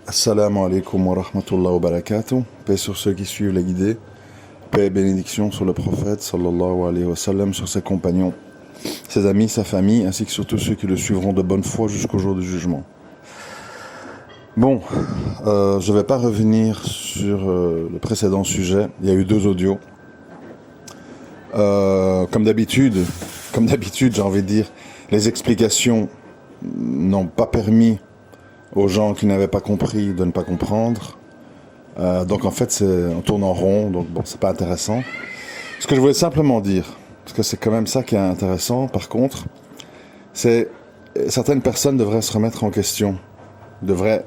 Assalamu alaikum wa rahmatullahi wa barakatuh. Paix sur ceux qui suivent les guidés. Paix et bénédiction sur le prophète sallallahu alayhi wa sallam, sur ses compagnons, ses amis, sa famille, ainsi que sur tous ceux qui le suivront de bonne foi jusqu'au jour du jugement. Bon, je ne vais pas revenir sur le précédent sujet. Il y a eu 2 audios. Comme d'habitude, j'ai envie de dire, les explications n'ont pas permis aux gens qui n'avaient pas compris de ne pas comprendre. Donc en fait, on tourne en rond, donc bon, c'est pas intéressant. Ce que je voulais simplement dire, parce que c'est quand même ça qui est intéressant, par contre, c'est certaines personnes devraient se remettre en question, devraient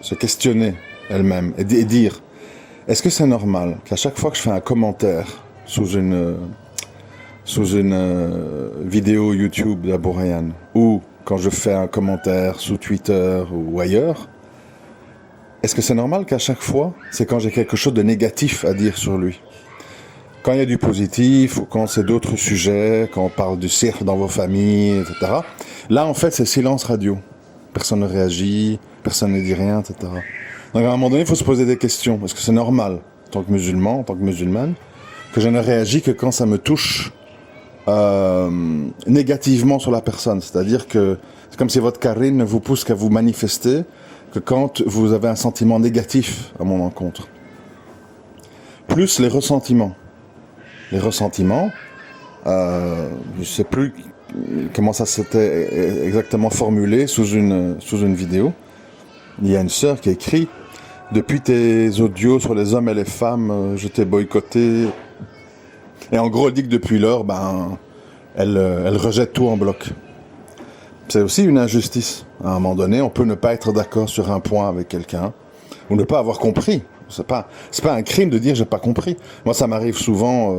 se questionner elles-mêmes et dire, est-ce que c'est normal qu'à chaque fois que je fais un commentaire sous une vidéo YouTube d'Abou Rayhan, ou quand je fais un commentaire sous Twitter ou ailleurs, est-ce que c'est normal qu'à chaque fois, c'est quand j'ai quelque chose de négatif à dire sur lui? Quand il y a du positif, ou quand c'est d'autres sujets, quand on parle du cirque dans vos familles, etc. Là, en fait, c'est silence radio. Personne ne réagit, personne ne dit rien, etc. Donc à un moment donné, il faut se poser des questions. Est-ce que c'est normal, en tant que musulman, en tant que musulmane, que je ne réagis que quand ça me touche négativement sur la personne? C'est-à-dire que c'est comme si votre carine ne vous pousse qu'à vous manifester que quand vous avez un sentiment négatif à mon encontre. Plus les ressentiments. Les ressentiments, je ne sais plus comment ça s'était exactement formulé sous une vidéo. Il y a une sœur qui écrit « Depuis tes audios sur les hommes et les femmes, je t'ai boycotté. » Et en gros, elle dit que depuis lors, elle rejette tout en bloc. C'est aussi une injustice. À un moment donné, on peut ne pas être d'accord sur un point avec quelqu'un, ou ne pas avoir compris. C'est pas un crime de dire j'ai pas compris. Moi, ça m'arrive souvent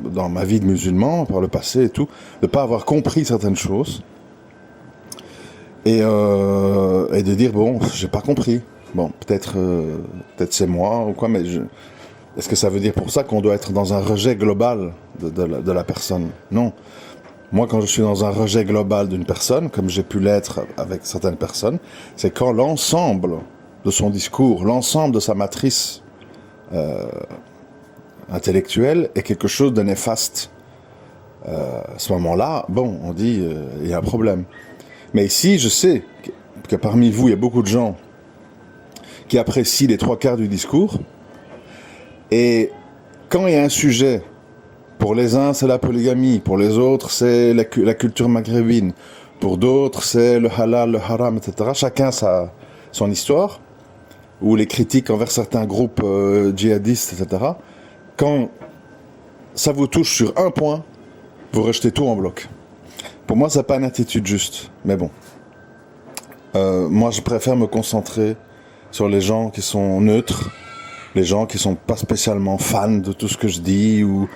dans ma vie de musulman, par le passé et tout, de pas avoir compris certaines choses et de dire bon, j'ai pas compris. Bon, peut-être c'est moi ou quoi, mais est-ce que ça veut dire pour ça qu'on doit être dans un rejet global de la personne? Non. Moi, quand je suis dans un rejet global d'une personne, comme j'ai pu l'être avec certaines personnes, c'est quand l'ensemble de son discours, l'ensemble de sa matrice intellectuelle est quelque chose de néfaste. À ce moment-là, bon, on dit il y a un problème. Mais ici, je sais que parmi vous, il y a beaucoup de gens qui apprécient les 3/4 du discours. Et quand il y a un sujet, pour les uns, c'est la polygamie, pour les autres, c'est la culture maghrébine, pour d'autres, c'est le halal, le haram, etc. Chacun son histoire, ou les critiques envers certains groupes djihadistes, etc. Quand ça vous touche sur un point, vous rejetez tout en bloc. Pour moi, c'est pas une attitude juste, mais bon. Moi, je préfère me concentrer sur les gens qui sont neutres, les gens qui sont pas spécialement fans de tout ce que je dis, ou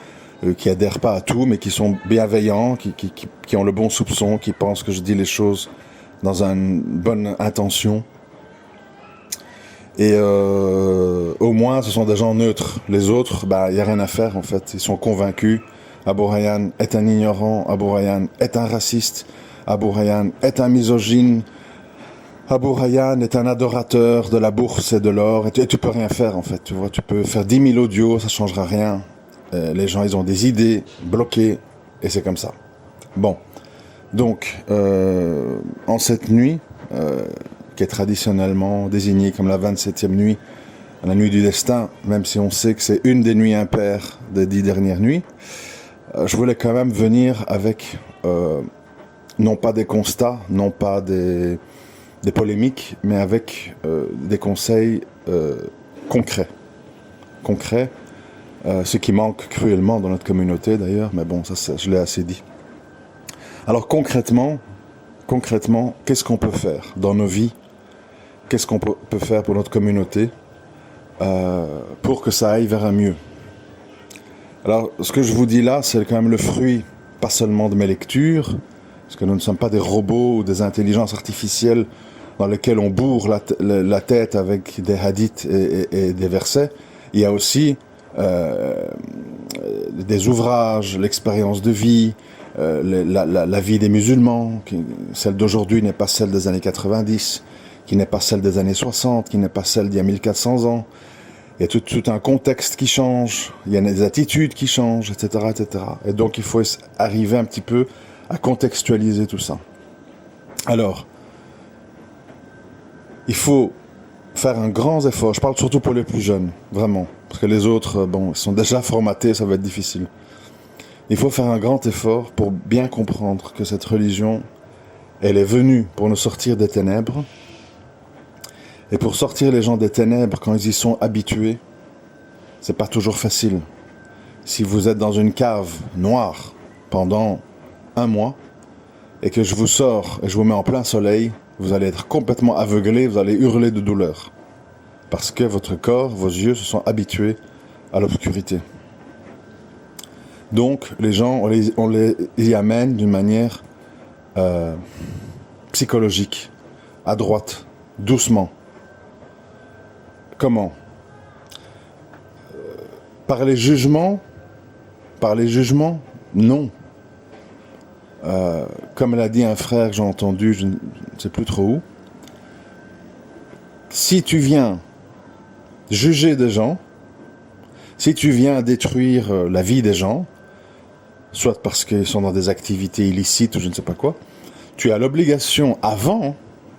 qui adhèrent pas à tout, mais qui sont bienveillants, qui ont le bon soupçon, qui pensent que je dis les choses dans une bonne intention. Et au moins, ce sont des gens neutres. Les autres, il y a rien à faire, en fait. Ils sont convaincus. Abou Rayhan est un ignorant. Abou Rayhan est un raciste. Abou Rayhan est un misogyne. Abou Rayhan est un adorateur de la bourse et de l'or. Et tu peux rien faire, en fait. Tu vois, tu peux faire 10 000 audios, ça changera rien. Les gens, ils ont des idées bloquées. Et c'est comme ça. Bon. Donc, en cette nuit, qui est traditionnellement désignée comme la 27e nuit, la nuit du destin, même si on sait que c'est une des nuits impaires des 10 dernières nuits, je voulais quand même venir avec, non pas des constats, non pas des polémiques, mais avec des conseils concrets. Concrets, ce qui manque cruellement dans notre communauté d'ailleurs, mais bon, ça je l'ai assez dit. Alors concrètement, qu'est-ce qu'on peut faire dans nos vies? Qu'est-ce qu'on peut faire pour notre communauté pour que ça aille vers un mieux? Alors, ce que je vous dis là, c'est quand même le fruit, pas seulement de mes lectures, parce que nous ne sommes pas des robots ou des intelligences artificielles dans lesquelles on bourre la tête avec des hadiths et des versets. Il y a aussi des ouvrages, l'expérience de vie, la vie des musulmans, celle d'aujourd'hui n'est pas celle des années 90, qui n'est pas celle des années 60, qui n'est pas celle d'il y a 1400 ans. Il y a tout un contexte qui change, il y a des attitudes qui changent, etc., etc. Et donc il faut arriver un petit peu à contextualiser tout ça. Alors, il faut faire un grand effort. Je parle surtout pour les plus jeunes, vraiment. Parce que les autres, bon, ils sont déjà formatés, ça va être difficile. Il faut faire un grand effort pour bien comprendre que cette religion, elle est venue pour nous sortir des ténèbres. Et pour sortir les gens des ténèbres, quand ils y sont habitués, c'est pas toujours facile. Si vous êtes dans une cave noire pendant 1 mois, et que je vous sors et je vous mets en plein soleil, vous allez être complètement aveuglé, vous allez hurler de douleur. Parce que votre corps, vos yeux se sont habitués à l'obscurité. Donc, les gens, on les y amène d'une manière psychologique, à droite, doucement. Comment ? Par les jugements, non. Comme l'a dit un frère que j'ai entendu, je ne sais plus trop où, si tu viens juger des gens, si tu viens détruire la vie des gens, soit parce qu'ils sont dans des activités illicites ou je ne sais pas quoi, tu as l'obligation avant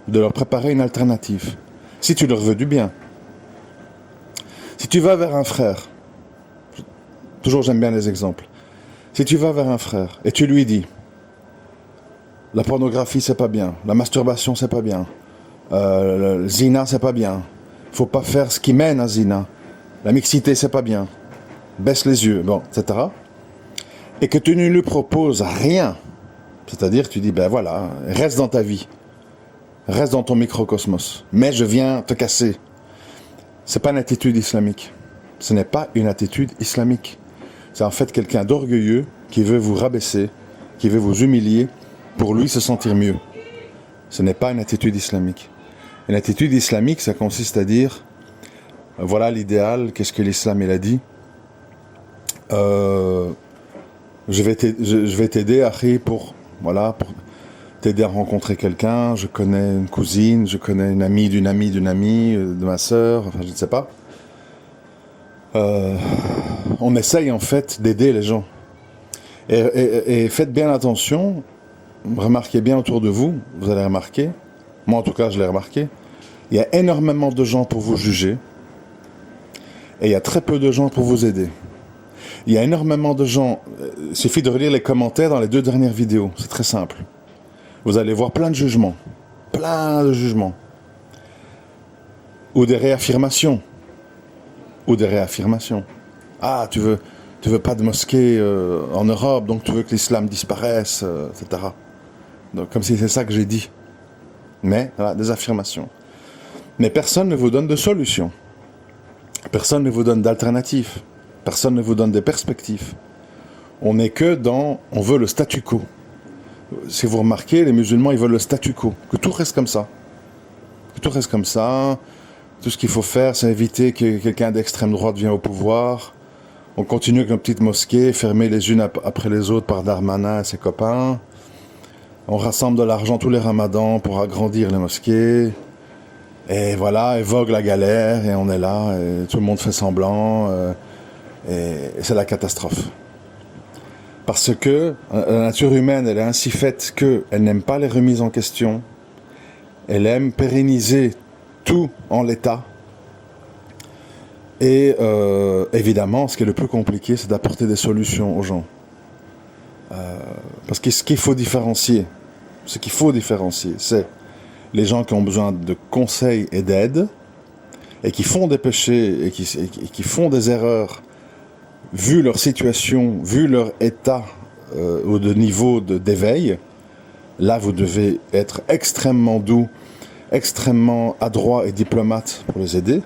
de leur préparer une alternative, si tu leur veux du bien. Si tu vas vers un frère, toujours j'aime bien les exemples, si tu vas vers un frère et tu lui dis la pornographie c'est pas bien, la masturbation c'est pas bien, le zina c'est pas bien, faut pas faire ce qui mène à zina, la mixité c'est pas bien, baisse les yeux, bon, etc. Et que tu ne lui proposes rien, c'est-à-dire que tu dis ben voilà, reste dans ta vie, reste dans ton microcosmos, mais je viens te casser. C'est pas une attitude islamique, ce n'est pas une attitude islamique. C'est en fait quelqu'un d'orgueilleux qui veut vous rabaisser, qui veut vous humilier pour lui se sentir mieux. Ce n'est pas une attitude islamique. Une attitude islamique, ça consiste à dire, voilà l'idéal, qu'est-ce que l'islam il a dit. Je vais t'aider, Akhi, pour t'aider à rencontrer quelqu'un. Je connais une cousine, je connais une amie d'une amie d'une amie, de ma sœur, enfin je ne sais pas. On essaye en fait d'aider les gens. Et faites bien attention, remarquez bien autour de vous, vous allez remarquer, moi en tout cas je l'ai remarqué, il y a énormément de gens pour vous juger, et il y a très peu de gens pour vous aider. Il y a énormément de gens, il suffit de relire les commentaires dans les 2 dernières vidéos, c'est très simple. Vous allez voir plein de jugements, ou des réaffirmations. Ah, tu veux pas de mosquée en Europe, donc tu veux que l'islam disparaisse, etc. Donc, comme si c'est ça que j'ai dit. Mais, voilà, des affirmations. Mais personne ne vous donne de solution. Personne ne vous donne d'alternative. Personne ne vous donne des perspectives. On n'est que dans... On veut le statu quo. Si vous remarquez, les musulmans, ils veulent le statu quo. Que tout reste comme ça. Tout ce qu'il faut faire, c'est éviter que quelqu'un d'extrême droite vienne au pouvoir. On continue avec nos petites mosquées, fermées les unes après les autres par Darmanin et ses copains. On rassemble de l'argent tous les ramadans pour agrandir les mosquées. Et voilà, et vogue la galère, et on est là, et tout le monde fait semblant, et c'est la catastrophe. Parce que la nature humaine, elle est ainsi faite qu'elle n'aime pas les remises en question. Elle aime pérenniser tout en l'état. Et évidemment, ce qui est le plus compliqué, c'est d'apporter des solutions aux gens. Parce que ce qu'il faut différencier, c'est les gens qui ont besoin de conseils et d'aide, et qui font des péchés, et qui font des erreurs, vu leur situation, vu leur état ou de niveau d'éveil. Là, vous devez être extrêmement doux, extrêmement adroit et diplomate pour les aider.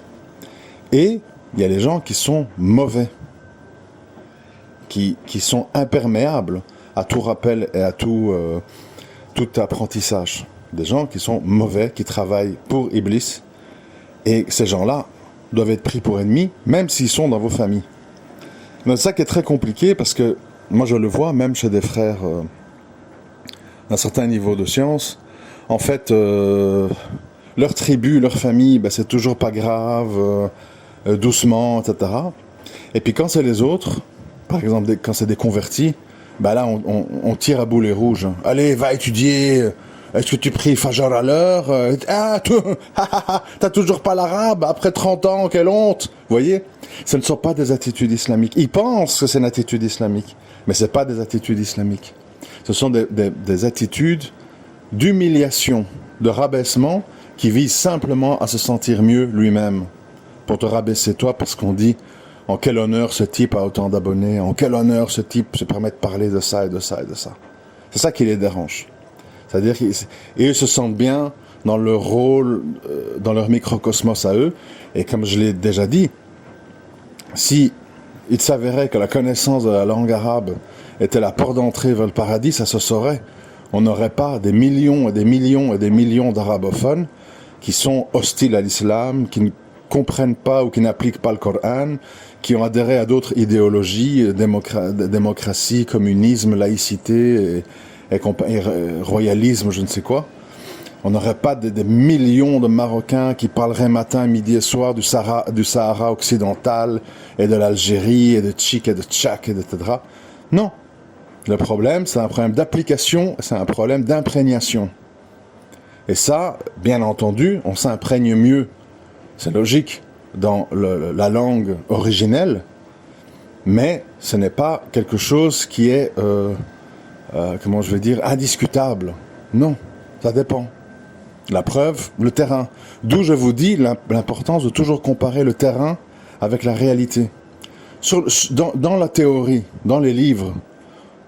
Et il y a les gens qui sont mauvais, qui sont imperméables à tout rappel et à tout apprentissage. Des gens qui sont mauvais, qui travaillent pour Iblis. Et ces gens-là doivent être pris pour ennemis, même s'ils sont dans vos familles. Mais c'est ça qui est très compliqué, parce que moi je le vois, même chez des frères d'un certain niveau de science. En fait, Leur tribu, leur famille, ben, c'est toujours pas grave, doucement, etc. Et puis quand c'est les autres, par exemple quand c'est des convertis, ben là on tire à boulet rouges. Allez, va étudier. Est-ce que tu pries Fajr à l'heure? T'as toujours pas l'arabe après 30 ans, quelle honte! Vous voyez? Ce ne sont pas des attitudes islamiques. Ils pensent que c'est une attitude islamique, mais ce n'est pas des attitudes islamiques. Ce sont des attitudes d'humiliation, de rabaissement, qui visent simplement à se sentir mieux lui-même, pour te rabaisser toi, parce qu'on dit en quel honneur ce type a autant d'abonnés, en quel honneur ce type se permet de parler de ça et de ça et de ça. C'est ça qui les dérange. C'est-à-dire qu'ils se sentent bien dans leur rôle, dans leur microcosmos à eux. Et comme je l'ai déjà dit, si il s'avérait que la connaissance de la langue arabe était la porte d'entrée vers le paradis, ça se saurait. On n'aurait pas des millions et des millions et des millions d'arabophones qui sont hostiles à l'islam, qui ne comprennent pas ou qui n'appliquent pas le Coran, qui ont adhéré à d'autres idéologies, démocratie, communisme, laïcité et royalisme, je ne sais quoi. On n'aurait pas des millions de Marocains qui parleraient matin, midi et soir du Sahara occidental et de l'Algérie et de Tchik et de Tchak, etc. Non. Le problème, c'est un problème d'application, c'est un problème d'imprégnation. Et ça, bien entendu, on s'imprègne mieux, c'est logique, dans la langue originelle, mais ce n'est pas quelque chose qui est, comment je vais dire, indiscutable. Non, ça dépend. La preuve, le terrain. D'où je vous dis l'importance de toujours comparer le terrain avec la réalité. Dans la théorie, dans les livres,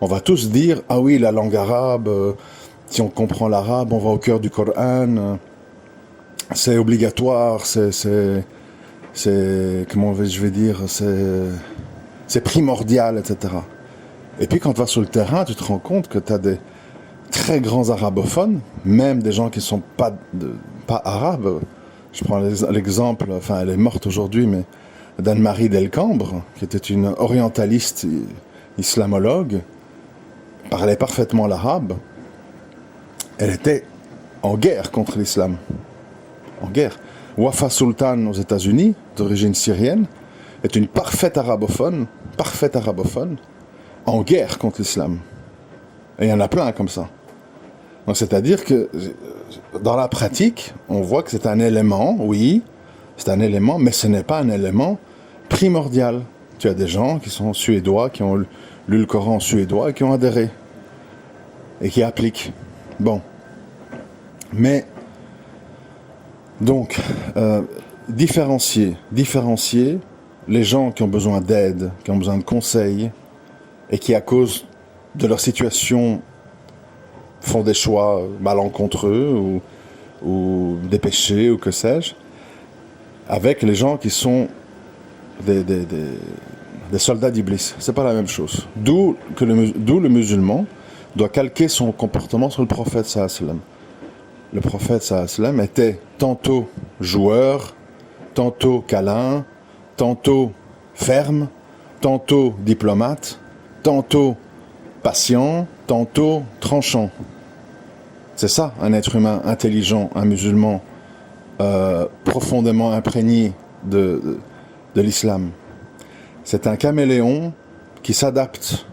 on va tous dire, ah oui, la langue arabe, si on comprend l'arabe, on va au cœur du Coran, c'est obligatoire, c'est comment je vais dire, c'est primordial, etc. Et puis quand tu vas sur le terrain, tu te rends compte que tu as des très grands arabophones, même des gens qui ne sont pas arabes. Je prends l'exemple, enfin elle est morte aujourd'hui, mais d'Anne-Marie Delcambre, qui était une orientaliste islamologue, parlait parfaitement l'arabe. Elle était en guerre contre l'islam. En guerre. Wafa Sultan aux États-Unis, d'origine syrienne, est une parfaite arabophone, en guerre contre l'islam. Et il y en a plein comme ça. Donc c'est-à-dire que dans la pratique, on voit que c'est un élément, oui, c'est un élément, mais ce n'est pas un élément primordial. Tu as des gens qui sont suédois, qui ont lu le Coran suédois et qui ont adhéré. Et qui appliquent. Bon. Mais, donc, différencier les gens qui ont besoin d'aide, qui ont besoin de conseils, et qui, à cause de leur situation, font des choix malencontreux ou des péchés ou que sais-je, avec les gens qui sont des soldats d'Iblis. C'est pas la même chose. D'où le musulman doit calquer son comportement sur le prophète sallallahu alayhi wa sallam. Le prophète sallallahu alayhi wa sallam était tantôt joueur, tantôt câlin, tantôt ferme, tantôt diplomate, tantôt patient, tantôt tranchant. C'est ça, un être humain intelligent, un musulman profondément imprégné de l'islam. C'est un caméléon qui s'adapte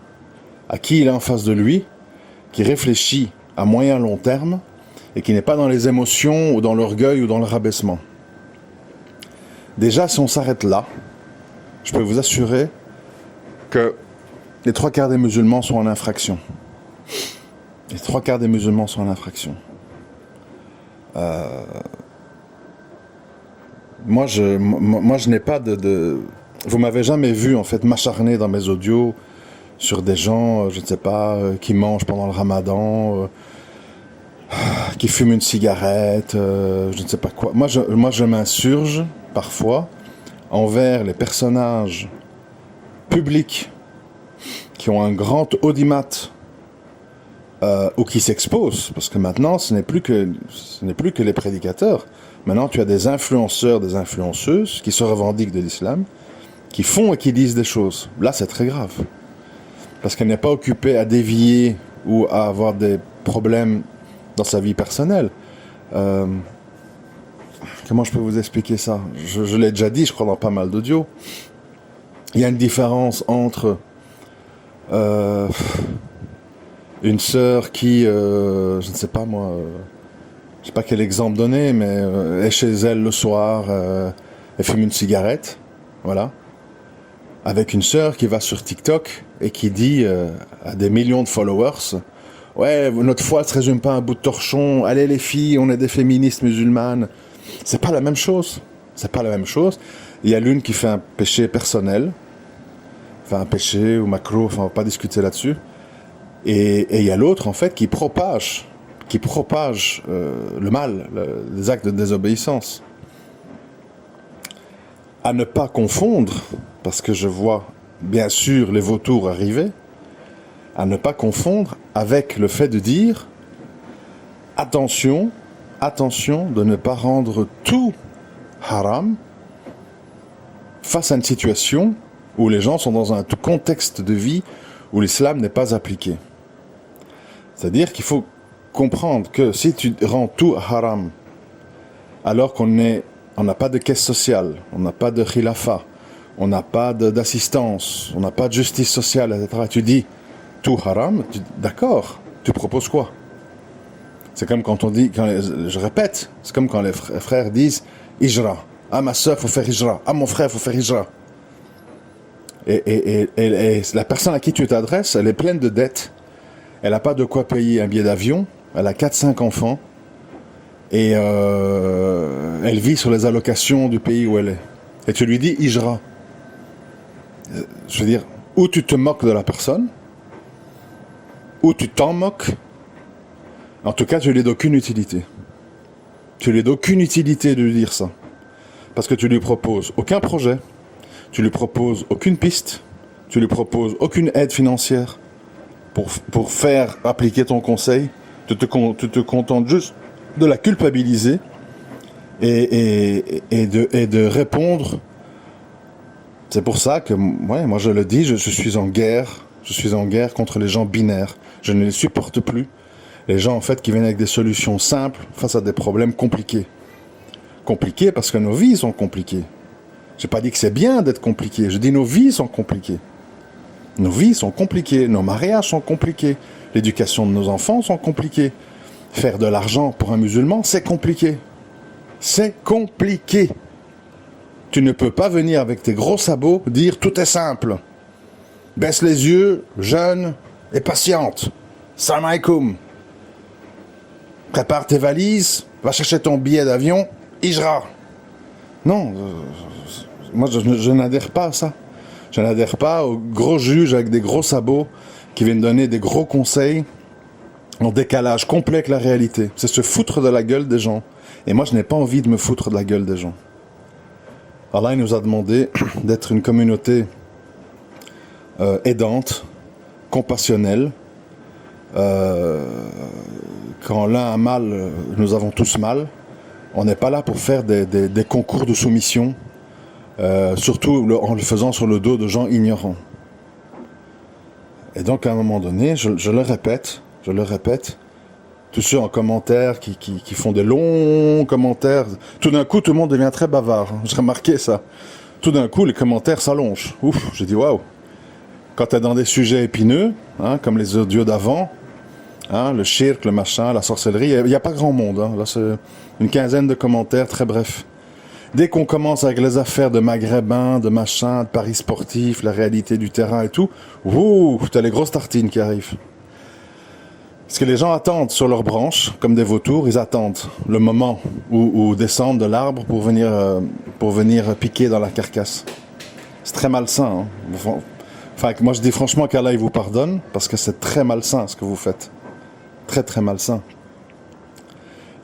à qui il est en face de lui, qui réfléchit à moyen long terme et qui n'est pas dans les émotions ou dans l'orgueil ou dans le rabaissement. Déjà, si on s'arrête là, je peux vous assurer que les 3/4 des musulmans sont en infraction. Les 3/4 des musulmans sont en infraction. Moi, je n'ai pas de... Vous m'avez jamais vu, en fait, m'acharner dans mes audios sur des gens, je ne sais pas, qui mangent pendant le ramadan, qui fument une cigarette, je ne sais pas quoi. Moi, je m'insurge, parfois, envers les personnages publics qui ont un grand audimat ou qui s'exposent, parce que maintenant, ce n'est plus que les prédicateurs. Maintenant, tu as des influenceurs, des influenceuses qui se revendiquent de l'islam, qui font et qui disent des choses. Là, c'est très grave. Parce qu'elle n'est pas occupée à dévier ou à avoir des problèmes dans sa vie personnelle. Comment je peux vous expliquer ça? Je l'ai déjà dit, je crois, dans pas mal d'audios. Il y a une différence entre une sœur qui, je ne sais pas moi, je sais pas quel exemple donner, mais est chez elle le soir, elle fume une cigarette, voilà, avec une sœur qui va sur TikTok et qui dit à des millions de followers, ouais, notre foi ne se résume pas à un bout de torchon, allez les filles, on est des féministes musulmanes. C'est pas la même chose. C'est pas la même chose. Il y a l'une qui fait un péché personnel, enfin un péché ou macro, enfin on va pas discuter là-dessus. Et il y a l'autre en fait qui propage le mal, les actes de désobéissance. À ne pas confondre, parce que je vois bien sûr les vautours arriver, à ne pas confondre avec le fait de dire attention de ne pas rendre tout haram face à une situation où les gens sont dans un contexte de vie où l'islam n'est pas appliqué. C'est-à-dire qu'il faut comprendre que si tu rends tout haram alors qu'on n'a pas de caisse sociale, on n'a pas de khilafa, on n'a pas d'assistance, on n'a pas de justice sociale, etc. Tu dis tout haram, d'accord, tu proposes quoi? C'est comme quand on dit, je répète, c'est comme quand les frères disent hijra. Ah, ma soeur, faut faire hijra. Ah, mon frère, faut faire hijra. Et la personne à qui tu t'adresses, elle est pleine de dettes. Elle n'a pas de quoi payer un billet d'avion. Elle a 4-5 enfants. Et elle vit sur les allocations du pays où elle est. Et tu lui dis hijra. Je veux dire, ou tu te moques de la personne, ou tu t'en moques. En tout cas, tu n'as d'aucune utilité. Tu n'as d'aucune utilité de lui dire ça. Parce que tu lui proposes aucun projet, tu lui proposes aucune piste, tu lui proposes aucune aide financière pour faire appliquer ton conseil. Tu te contentes juste de la culpabiliser et de répondre. C'est pour ça que, ouais, moi je le dis, je suis en guerre. Je suis en guerre contre les gens binaires. Je ne les supporte plus. Les gens, en fait, qui viennent avec des solutions simples face à des problèmes compliqués. Compliqués parce que nos vies sont compliquées. J'ai pas dit que c'est bien d'être compliqué. Je dis nos vies sont compliquées. Nos vies sont compliquées. Nos mariages sont compliqués. L'éducation de nos enfants sont compliquées. Faire de l'argent pour un musulman, c'est compliqué. C'est compliqué. Tu ne peux pas venir avec tes gros sabots dire tout est simple. Baisse les yeux, jeûne et patiente. Salam alaikum. Prépare tes valises, va chercher ton billet d'avion, hijra. Non, moi je n'adhère pas à ça. Je n'adhère pas aux gros juges avec des gros sabots qui viennent donner des gros conseils en décalage complet avec la réalité. C'est se foutre de la gueule des gens. Et moi je n'ai pas envie de me foutre de la gueule des gens. Allah il nous a demandé d'être une communauté aidante, compassionnelle. Quand l'un a mal, nous avons tous mal. On n'est pas là pour faire des concours de soumission, surtout en le faisant sur le dos de gens ignorants. Et donc à un moment donné, je le répète, tous ceux en commentaire qui font des longs commentaires, tout d'un coup tout le monde devient très bavard. J'ai remarqué ça. Tout d'un coup les commentaires s'allongent. Ouf, j'ai dit waouh. Quand tu es dans des sujets épineux, hein, comme les audios d'avant, hein, le shirk, le machin, la sorcellerie, il n'y a pas grand monde. Hein. Là, c'est une quinzaine de commentaires, très brefs. Dès qu'on commence avec les affaires de maghrébins, de machin, de paris sportifs, la réalité du terrain et tout, t'as les grosses tartines qui arrivent. Parce que les gens attendent sur leurs branches, comme des vautours, ils attendent le moment où descendent de l'arbre pour venir piquer dans la carcasse. C'est très malsain. Hein. Enfin, moi je dis franchement qu'Allah il vous pardonne, parce que c'est très malsain ce que vous faites. Très très malsain.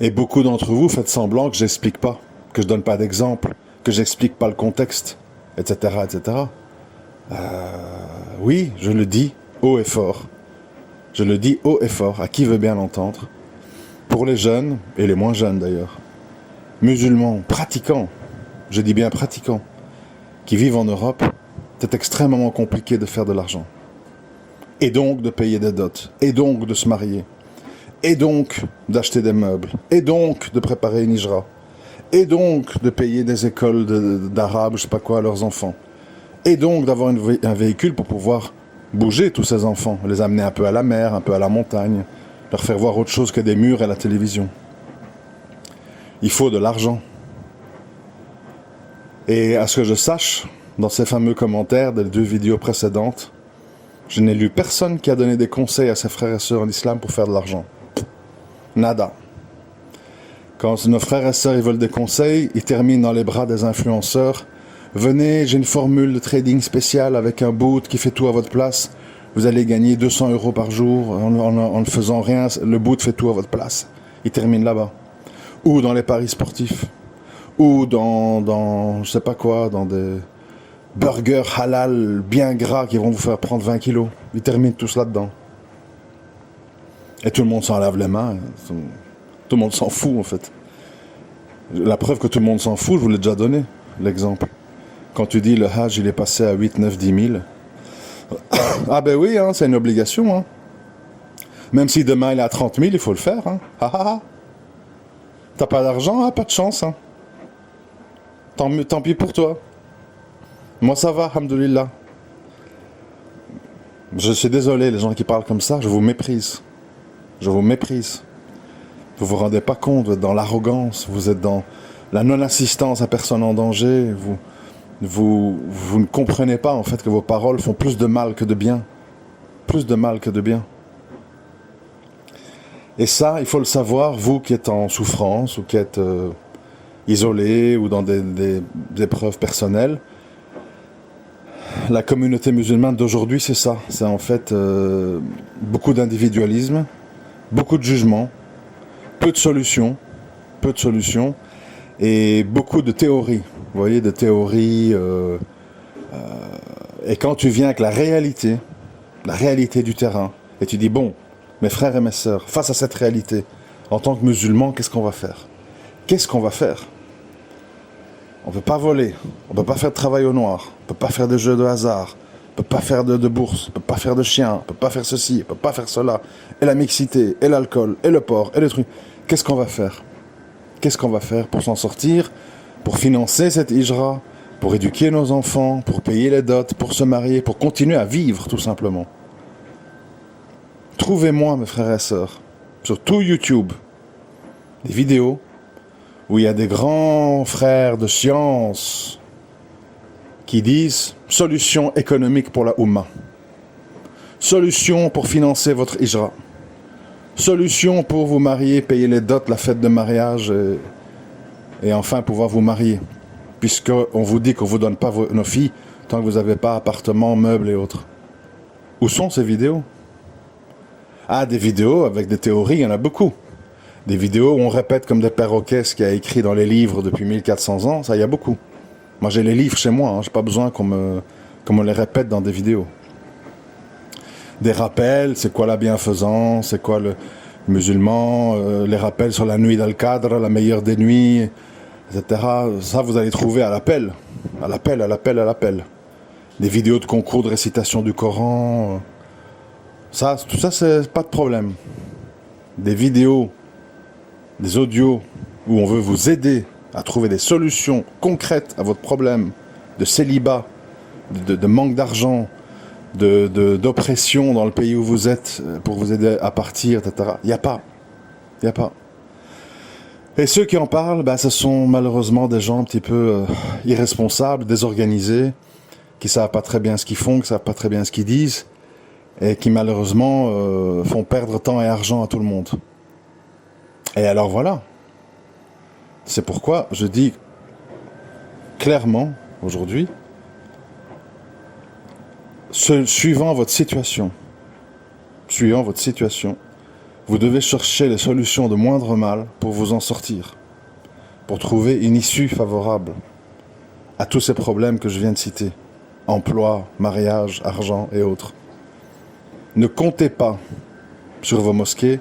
Et beaucoup d'entre vous faites semblant que j'explique pas, que je donne pas d'exemple, que j'explique pas le contexte, etc. etc. Oui, je le dis haut et fort. Je le dis haut et fort, à qui veut bien l'entendre. Pour les jeunes, et les moins jeunes d'ailleurs, musulmans, pratiquants, je dis bien pratiquants, qui vivent en Europe, c'est extrêmement compliqué de faire de l'argent. Et donc de payer des dots, et donc de se marier, et donc d'acheter des meubles, et donc de préparer une hijra, et donc de payer des écoles d'arabes, je sais pas quoi, à leurs enfants, et donc d'avoir un véhicule pour pouvoir bouger tous ces enfants, les amener un peu à la mer, un peu à la montagne, leur faire voir autre chose que des murs et la télévision. Il faut de l'argent. Et à ce que je sache, dans ces fameux commentaires des 2 vidéos précédentes, je n'ai lu personne qui a donné des conseils à ses frères et sœurs en islam pour faire de l'argent. Nada. Quand nos frères et sœurs ils veulent des conseils, ils terminent dans les bras des influenceurs. Venez, j'ai une formule de trading spéciale avec un bot qui fait tout à votre place. Vous allez gagner 200 € par jour en ne faisant rien. Le bot fait tout à votre place. Ils terminent là-bas. Ou dans les paris sportifs. Ou dans je sais pas quoi, dans des burgers halal bien gras qui vont vous faire prendre 20 kilos. Ils terminent tous là-dedans. Et tout le monde s'en lave les mains. Tout le monde s'en fout, en fait. La preuve que tout le monde s'en fout, je vous l'ai déjà donné, l'exemple. Quand tu dis le Hajj, il est passé à 8, 9, 10 000. Ah ben oui, hein, c'est une obligation. Hein. Même si demain il est à 30 000, il faut le faire. Hein. Ah, ah, ah. T'as pas d'argent, hein, pas de chance. Hein. Tant pis pour toi. Moi ça va, alhamdoulilah. Je suis désolé, les gens qui parlent comme ça, je vous méprise. Je vous méprise. Vous vous rendez pas compte, vous êtes dans l'arrogance, vous êtes dans la non-assistance à personne en danger, vous ne comprenez pas en fait que vos paroles font plus de mal que de bien. Plus de mal que de bien. Et ça, il faut le savoir, vous qui êtes en souffrance ou qui êtes isolé ou dans des épreuves personnelles. La communauté musulmane d'aujourd'hui, c'est ça. C'est en fait beaucoup d'individualisme, beaucoup de jugement, peu de solutions et beaucoup de théories. Vous voyez, de théories. Et quand tu viens avec la réalité du terrain, et tu dis, bon, mes frères et mes sœurs, face à cette réalité, en tant que musulmans, qu'est-ce qu'on va faire ? Qu'est-ce qu'on va faire ? On ne peut pas voler, on ne peut pas faire de travail au noir, on ne peut pas faire de jeux de hasard, on ne peut pas faire de bourse, on ne peut pas faire de chien, on ne peut pas faire ceci, on ne peut pas faire cela, et la mixité, et l'alcool, et le porc, et le truc. Qu'est-ce qu'on va faire ? Qu'est-ce qu'on va faire pour s'en sortir, pour financer cette hijra, pour éduquer nos enfants, pour payer les dots, pour se marier, pour continuer à vivre tout simplement ? Trouvez-moi, mes frères et sœurs, sur tout YouTube, des vidéos où il y a des grands frères de science qui disent « solution économique pour la Oumma »,« solution pour financer votre hijra »,« solution pour vous marier, payer les dots, la fête de mariage et enfin pouvoir vous marier ». Puisqu'on vous dit qu'on ne vous donne pas nos filles tant que vous n'avez pas appartement, meubles et autres. Où sont ces vidéos ? Ah, des vidéos avec des théories, il y en a beaucoup. Des vidéos où on répète comme des perroquets ce qu'il y a écrit dans les livres depuis 1400 ans, ça, il y a beaucoup. Moi, j'ai les livres chez moi, hein, je n'ai pas besoin qu'on me les répète dans des vidéos. Des rappels, c'est quoi la bienfaisance, c'est quoi le musulman, les rappels sur la nuit d'Al-Qadr, la meilleure des nuits, etc. Ça, vous allez trouver à l'appel. À l'appel. Des vidéos de concours de récitation du Coran. Ça, tout ça, c'est pas de problème. Des vidéos, des audios où on veut vous aider à trouver des solutions concrètes à votre problème de célibat, de manque d'argent, d'oppression dans le pays où vous êtes pour vous aider à partir, etc. Il n'y a pas. Et ceux qui en parlent, ce sont malheureusement des gens un petit peu irresponsables, désorganisés, qui savent pas très bien ce qu'ils font, qui savent pas très bien ce qu'ils disent, et qui malheureusement font perdre temps et argent à tout le monde. Et alors voilà. C'est pourquoi je dis clairement aujourd'hui, suivant votre situation, vous devez chercher les solutions de moindre mal pour vous en sortir, pour trouver une issue favorable à tous ces problèmes que je viens de citer, emploi, mariage, argent et autres. Ne comptez pas sur vos mosquées,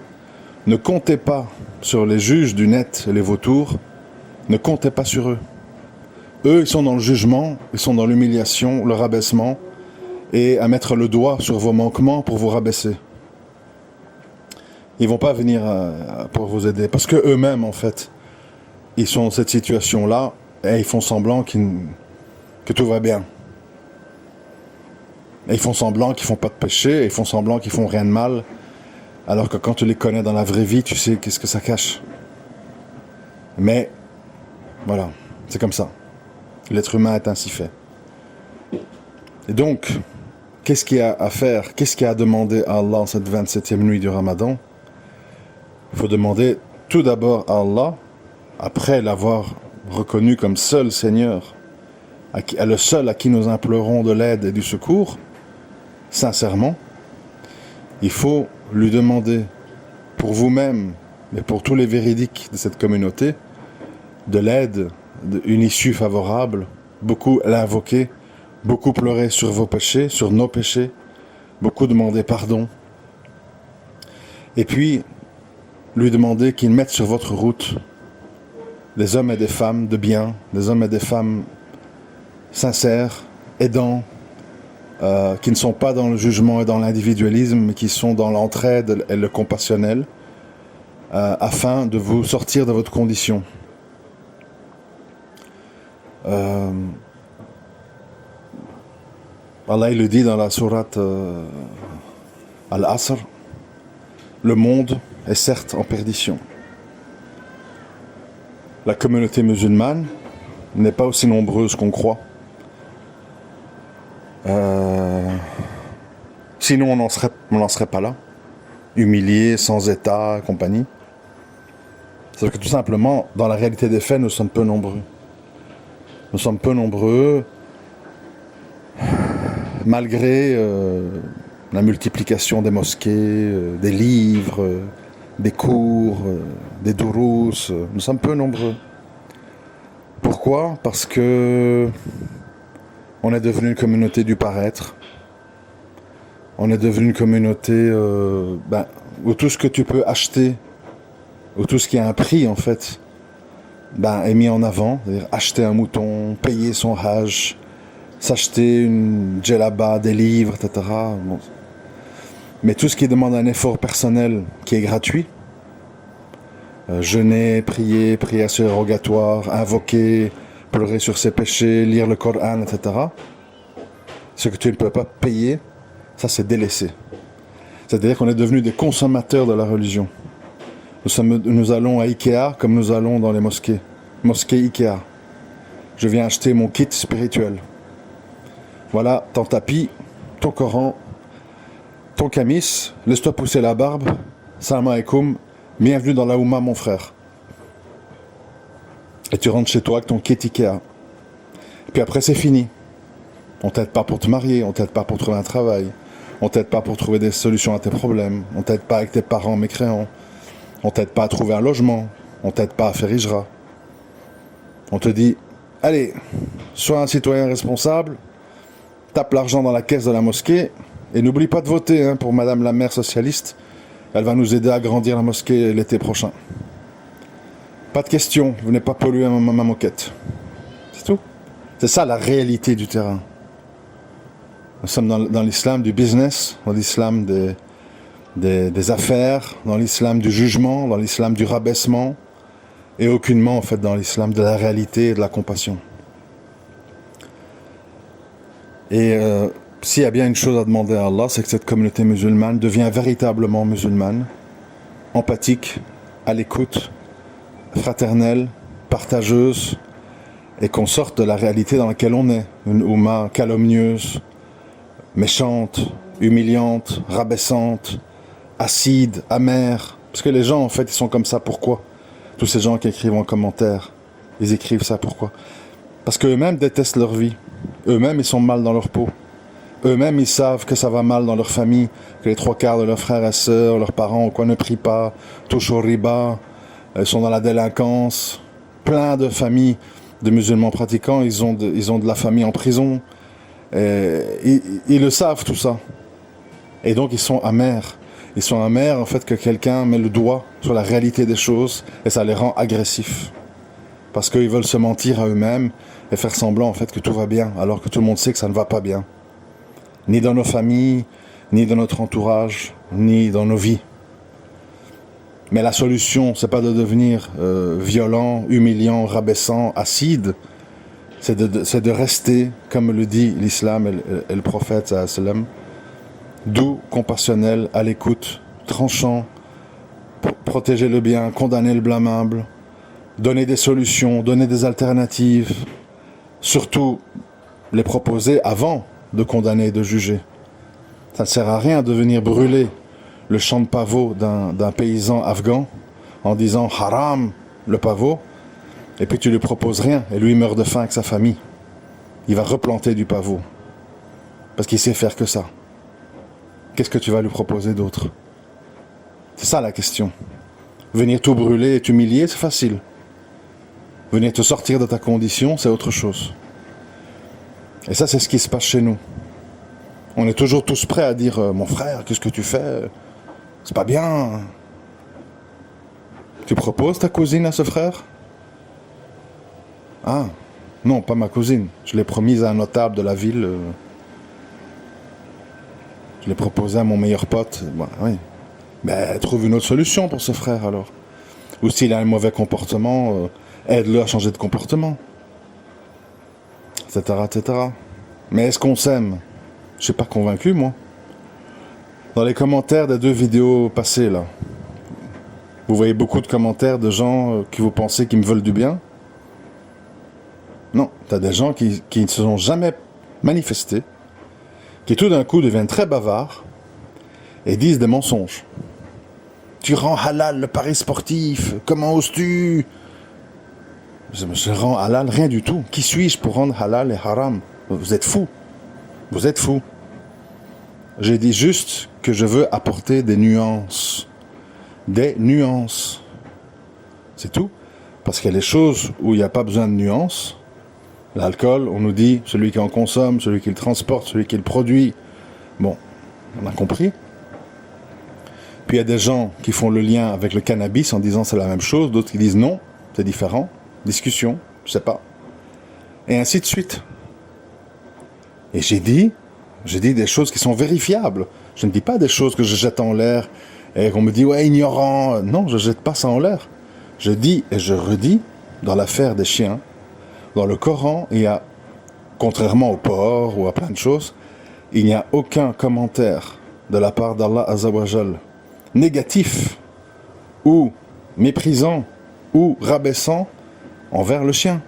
ne comptez pas sur les juges du net et les vautours, ne comptez pas sur eux. Eux, ils sont dans le jugement, ils sont dans l'humiliation, le rabaissement, et à mettre le doigt sur vos manquements pour vous rabaisser. Ils vont pas venir pour vous aider, parce que eux-mêmes, en fait, ils sont dans cette situation-là et ils font semblant que tout va bien. Et ils font semblant qu'ils font pas de péché, et ils font semblant qu'ils font rien de mal, alors que quand tu les connais dans la vraie vie, tu sais qu'est-ce que ça cache. Mais, voilà, c'est comme ça. L'être humain est ainsi fait. Et donc, qu'est-ce qu'il y a à faire? Qu'est-ce qu'il y a à demander à Allah en cette 27e nuit du Ramadan? Il faut demander tout d'abord à Allah, après l'avoir reconnu comme seul Seigneur, à le seul à qui nous implorons de l'aide et du secours, sincèrement, il faut lui demander pour vous-même, mais pour tous les véridiques de cette communauté, de l'aide, une issue favorable, beaucoup l'invoquer, beaucoup pleurer sur vos péchés, sur nos péchés, beaucoup demander pardon. Et puis, lui demander qu'il mette sur votre route des hommes et des femmes de bien, des hommes et des femmes sincères, aidants, qui ne sont pas dans le jugement et dans l'individualisme, mais qui sont dans l'entraide et le compassionnel, afin de vous sortir de votre condition. Allah il le dit dans la sourate Al-Asr, le monde est certes en perdition. La communauté musulmane n'est pas aussi nombreuse qu'on croit. Sinon on n'en serait pas là, humiliés, sans état, et compagnie. C'est que tout simplement, dans la réalité des faits, nous sommes peu nombreux. Nous sommes peu nombreux, malgré la multiplication des mosquées, des livres, des cours, des dourous. Nous sommes peu nombreux. Pourquoi? Parce que on est devenu une communauté du paraître. On est devenu une communauté où tout ce que tu peux acheter, où tout ce qui a un prix en fait, est mis en avant. C'est-à-dire acheter un mouton, payer son hajj, s'acheter une djellaba, des livres, etc. Bon. Mais tout ce qui demande un effort personnel qui est gratuit, jeûner, prier à surrogatoire, invoquer, pleurer sur ses péchés, lire le Coran, etc. Ce que tu ne peux pas payer, ça c'est délaissé. C'est-à-dire qu'on est devenu des consommateurs de la religion. Nous allons à Ikea comme nous allons dans les mosquées. Mosquée Ikea. Je viens acheter mon kit spirituel. Voilà, ton tapis, ton Coran, ton camis, laisse-toi pousser la barbe. Salam alaikum, bienvenue dans la Oumma mon frère. Et tu rentres chez toi avec ton kit Ikea. Puis après c'est fini. On t'aide pas pour te marier, on t'aide pas pour trouver un travail, on t'aide pas pour trouver des solutions à tes problèmes, on t'aide pas avec tes parents mécréants, on t'aide pas à trouver un logement, on t'aide pas à faire hijra. On te dit, allez, sois un citoyen responsable, tape l'argent dans la caisse de la mosquée et n'oublie pas de voter pour Madame la maire socialiste, elle va nous aider à agrandir la mosquée l'été prochain. Pas de question, venez pas polluer ma moquette. C'est tout. C'est ça la réalité du terrain. Nous sommes dans l'islam du business, dans l'islam des affaires, dans l'islam du jugement, dans l'islam du rabaissement, et aucunement en fait dans l'islam de la réalité et de la compassion. Et s'il y a bien une chose à demander à Allah, c'est que cette communauté musulmane devienne véritablement musulmane, empathique, à l'écoute, fraternelle, partageuse, et qu'on sorte de la réalité dans laquelle on est, une oumma calomnieuse, méchante, humiliante, rabaissante, acide, amère. Parce que les gens, en fait, ils sont comme ça. Pourquoi? Tous ces gens qui écrivent en commentaire, ils écrivent ça pourquoi? Parce qu'eux-mêmes détestent leur vie. Eux-mêmes, ils sont mal dans leur peau. Eux-mêmes, ils savent que ça va mal dans leur famille, que les 3/4 de leurs frères et sœurs, leurs parents, ne prient pas, touchent au riba, ils sont dans la délinquance. Plein de familles de musulmans pratiquants, ils ont de la famille en prison. Ils le savent tout ça. Et donc ils sont amers. Ils sont amers en fait que quelqu'un met le doigt sur la réalité des choses et ça les rend agressifs. Parce qu'ils veulent se mentir à eux-mêmes et faire semblant en fait que tout va bien, alors que tout le monde sait que ça ne va pas bien. Ni dans nos familles, ni dans notre entourage, ni dans nos vies. Mais la solution, c'est pas de devenir violent, humiliant, rabaissant, acide. C'est de rester, comme le dit l'islam et le prophète, sallam, doux, compassionnel, à l'écoute, tranchant, protéger le bien, condamner le blâmable, donner des solutions, donner des alternatives, surtout les proposer avant de condamner et de juger. Ça ne sert à rien de venir brûler le champ de pavot d'un paysan afghan en disant « haram » le pavot, et puis tu lui proposes rien, et lui meurt de faim avec sa famille. Il va replanter du pavot, parce qu'il sait faire que ça. Qu'est-ce que tu vas lui proposer d'autre? C'est ça la question. Venir tout brûler et t'humilier, c'est facile. Venir te sortir de ta condition, c'est autre chose. Et ça, c'est ce qui se passe chez nous. On est toujours tous prêts à dire « Mon frère, qu'est-ce que tu fais? C'est pas bien. » Tu proposes ta cousine à ce frère? Ah, non, pas ma cousine. Je l'ai promise à un notable de la ville. Je l'ai proposé à mon meilleur pote. Bon, oui. Mais trouve une autre solution pour ce frère alors. Ou s'il a un mauvais comportement, aide-le à changer de comportement. Etc., etc. Mais est-ce qu'on s'aime? Je ne suis pas convaincu, moi. Dans les commentaires des 2 vidéos passées, là, vous voyez beaucoup de commentaires de gens qui vous pensez qui me veulent du bien. Non, tu as des gens qui ne se sont jamais manifestés, qui tout d'un coup deviennent très bavards et disent des mensonges. Tu rends halal le pari sportif, comment oses-tu? Je rends halal rien du tout. Qui suis-je pour rendre halal et haram? Vous êtes fous. Vous êtes fous. J'ai dit juste que je veux apporter des nuances. Des nuances. C'est tout. Parce qu'il y a des choses où il n'y a pas besoin de nuances. L'alcool, on nous dit celui qui en consomme, celui qui le transporte, celui qui le produit. Bon, on a compris. Puis il y a des gens qui font le lien avec le cannabis en disant c'est la même chose, d'autres qui disent non, c'est différent. Discussion, je sais pas. Et ainsi de suite. Et j'ai dit des choses qui sont vérifiables. Je ne dis pas des choses que je jette en l'air et qu'on me dit ouais ignorant. Non, je jette pas ça en l'air. Je dis et je redis, dans l'affaire des chiens, dans le Coran, il y a, contrairement au porc ou à plein de choses, il n'y a aucun commentaire de la part d'Allah Azzawajal négatif ou méprisant ou rabaissant envers le chien.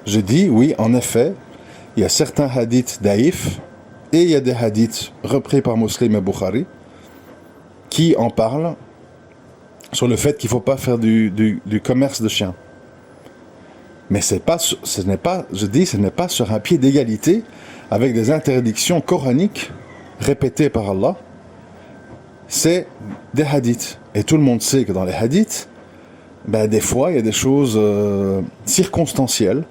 Je dis oui, en effet, il y a certains hadiths daïfs et il y a des hadiths repris par Muslim et Bukhari qui en parlent sur le fait qu'il ne faut pas faire du commerce de chiens. Mais ce n'est pas sur un pied d'égalité avec des interdictions coraniques répétées par Allah. C'est des hadiths. Et tout le monde sait que dans les hadiths, des fois, il y a des choses circonstancielles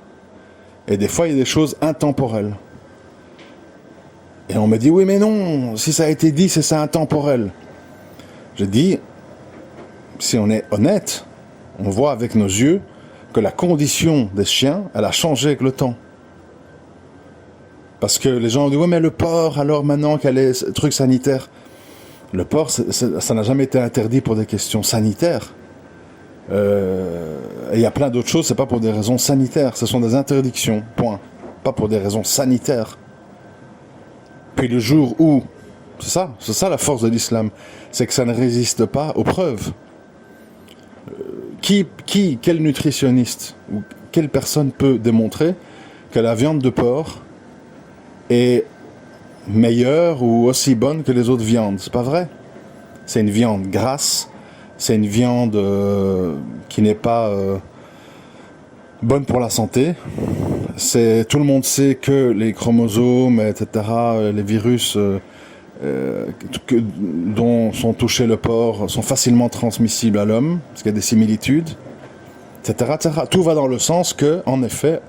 et des fois, il y a des choses intemporelles. Et on me dit, oui, mais non, si ça a été dit, c'est ça intemporel. Je dis, si on est honnête, on voit avec nos yeux que la condition des chiens, elle a changé avec le temps. Parce que les gens disent, oui, mais le porc, alors maintenant, quel est ce truc sanitaire? Le porc, ça n'a jamais été interdit pour des questions sanitaires. Il y a plein d'autres choses, c'est pas pour des raisons sanitaires, ce sont des interdictions, point. Pas pour des raisons sanitaires. Puis le jour où, c'est ça la force de l'islam, c'est que ça ne résiste pas aux preuves. Quel nutritionniste ou quelle personne peut démontrer que la viande de porc est meilleure ou aussi bonne que les autres viandes? C'est pas vrai. C'est une viande grasse, c'est une viande qui n'est pas bonne pour la santé. Tout le monde sait que les chromosomes, etc., les virus dont sont touchés le porc sont facilement transmissibles à l'homme, parce qu'il y a des similitudes, etc., etc. Tout va dans le sens que, en effet,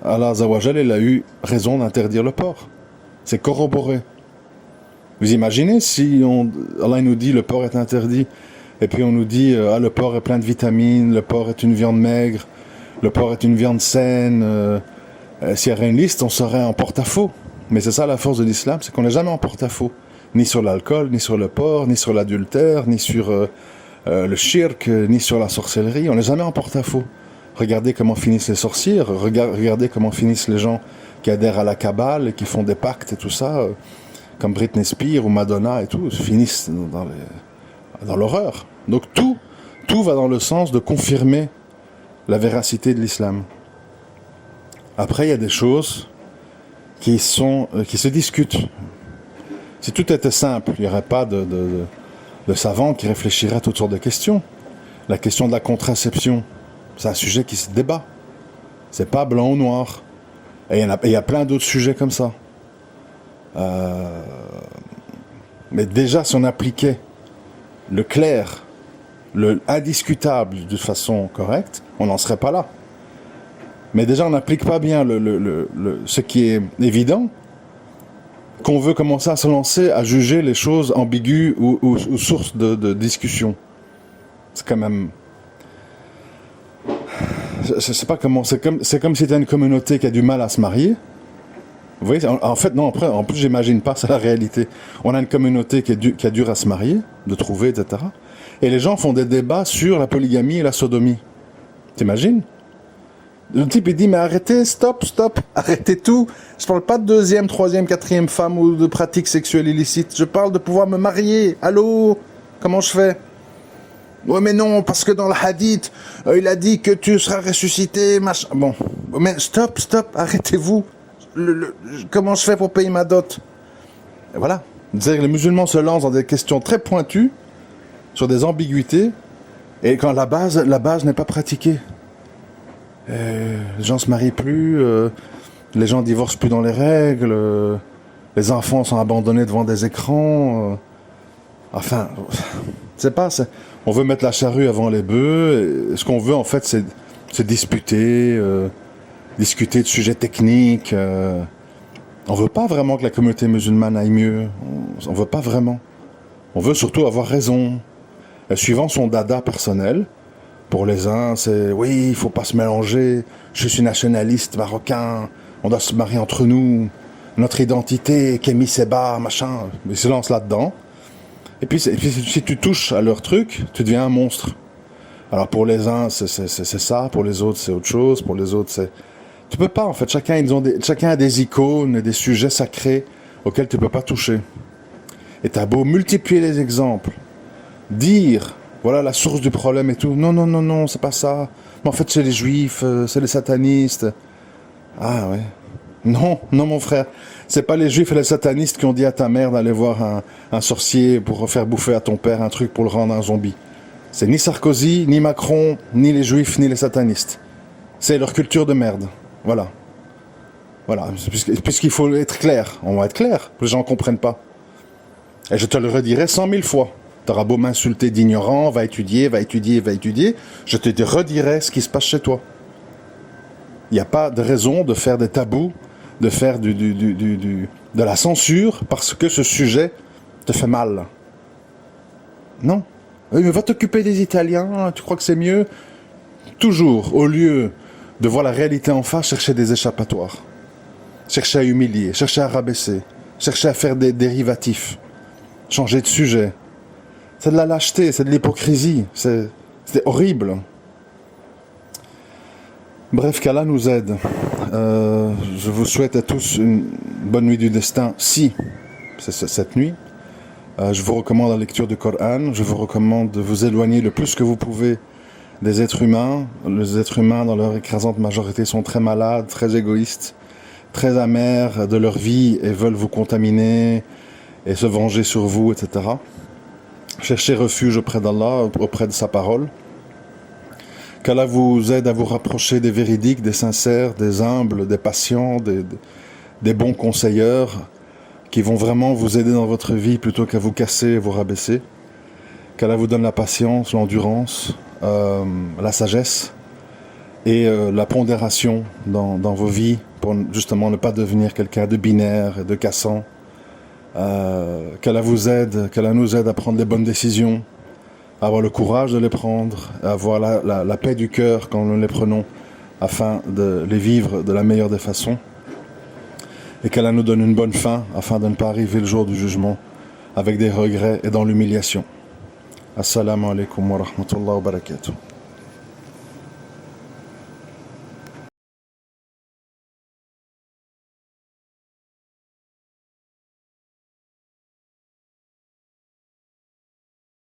Allah Azzawajal, il a eu raison d'interdire le porc. C'est corroboré. Vous imaginez si Allah nous dit le porc est interdit, et puis on nous dit le porc est plein de vitamines, le porc est une viande maigre, le porc est une viande saine. S'il y avait une liste, on serait en porte-à-faux. Mais c'est ça la force de l'islam, c'est qu'on n'est jamais en porte-à-faux. ni sur l'alcool, ni sur le porc, ni sur l'adultère, ni sur le shirk, ni sur la sorcellerie. On n'est jamais en porte-à-faux. Regardez comment finissent les sorciers, regardez comment finissent les gens qui adhèrent à la Kabbale et qui font des pactes et tout ça, comme Britney Spears ou Madonna et tout, finissent dans l'horreur. Donc tout va dans le sens de confirmer la véracité de l'islam. Après, il y a des choses qui se discutent. Si tout était simple, il n'y aurait pas de savants qui réfléchiraient à toutes sortes de questions. La question de la contraception, c'est un sujet qui se débat. C'est pas blanc ou noir. Et il y a plein d'autres sujets comme ça. Mais déjà, si on appliquait le clair, le indiscutable de façon correcte, on n'en serait pas là. Mais déjà, on n'applique pas bien ce qui est évident, qu'on veut commencer à se lancer à juger les choses ambiguës ou sources de discussion. C'est quand même... Je sais pas comment... C'est comme si tu as une communauté qui a du mal à se marier. Vous voyez, en fait, non, après, en plus, j'imagine pas, c'est la réalité. On a une communauté qui a dur à se marier, de trouver, etc. Et les gens font des débats sur la polygamie et la sodomie. T'imagines ? Le type, il dit, mais arrêtez, stop, arrêtez tout. Je parle pas de deuxième, troisième, quatrième femme ou de pratiques sexuelles illicites. Je parle de pouvoir me marier. Allô ? Comment je fais ? Ouais, mais non, parce que dans le hadith, il a dit que tu seras ressuscité, machin. Bon, mais stop, arrêtez-vous. Comment je fais pour payer ma dot ? Et voilà. C'est-à-dire que les musulmans se lancent dans des questions très pointues, sur des ambiguïtés, et quand la base n'est pas pratiquée. Les gens se marient plus, les gens divorcent plus dans les règles, les enfants sont abandonnés devant des écrans. Enfin, c'est pas... On veut mettre la charrue avant les bœufs. Et ce qu'on veut, en fait, c'est discuter de sujets techniques. On veut pas vraiment que la communauté musulmane aille mieux. On veut pas vraiment. On veut surtout avoir raison. Et suivant son dada personnel, pour les uns, c'est « oui, il faut pas se mélanger, je suis nationaliste marocain, on doit se marier entre nous, notre identité, Kémy Seba, machin », ils se lancent là-dedans. Et puis si tu touches à leur truc, tu deviens un monstre. Alors pour les uns, c'est ça, pour les autres, c'est autre chose, pour les autres, c'est... Tu peux pas, en fait, chacun a des icônes et des sujets sacrés auxquels tu peux pas toucher. Et t'as beau multiplier les exemples, dire... Voilà la source du problème et tout. Non, c'est pas ça. Mais en fait, c'est les juifs, c'est les satanistes. Ah ouais. Non, mon frère. C'est pas les juifs et les satanistes qui ont dit à ta mère d'aller voir un sorcier pour faire bouffer à ton père un truc pour le rendre un zombie. C'est ni Sarkozy, ni Macron, ni les juifs, ni les satanistes. C'est leur culture de merde. Voilà. Puisqu'il faut être clair. On va être clair. Les gens comprennent pas. Et je te le redirai 100 000 fois. T'auras beau m'insulter d'ignorant, va étudier, je te redirai ce qui se passe chez toi. Il n'y a pas de raison de faire des tabous, de faire de la censure parce que ce sujet te fait mal. Non. Oui, mais va t'occuper des Italiens, tu crois que c'est mieux ? Toujours, au lieu de voir la réalité en face, chercher des échappatoires. Chercher à humilier, chercher à rabaisser, chercher à faire des dérivatifs, changer de sujet. C'est de la lâcheté, c'est de l'hypocrisie, c'est horrible. Bref, qu'Allah nous aide. Je vous souhaite à tous une bonne nuit du destin, si c'est cette nuit. Je vous recommande la lecture du Coran, je vous recommande de vous éloigner le plus que vous pouvez des êtres humains. Les êtres humains, dans leur écrasante majorité, sont très malades, très égoïstes, très amers de leur vie et veulent vous contaminer et se venger sur vous, etc. Cherchez refuge auprès d'Allah, auprès de sa parole. Qu'Allah vous aide à vous rapprocher des véridiques, des sincères, des humbles, des patients, des bons conseilleurs qui vont vraiment vous aider dans votre vie plutôt qu'à vous casser et vous rabaisser. Qu'Allah vous donne la patience, l'endurance, la sagesse et la pondération dans vos vies pour justement ne pas devenir quelqu'un de binaire et de cassant. Qu'Allah nous aide à prendre les bonnes décisions, à avoir le courage de les prendre, à avoir la paix du cœur quand nous les prenons, afin de les vivre de la meilleure des façons. Et qu'Allah nous donne une bonne fin, afin de ne pas arriver le jour du jugement avec des regrets et dans l'humiliation. Assalamu alaikum wa rahmatullahi wa barakatuh.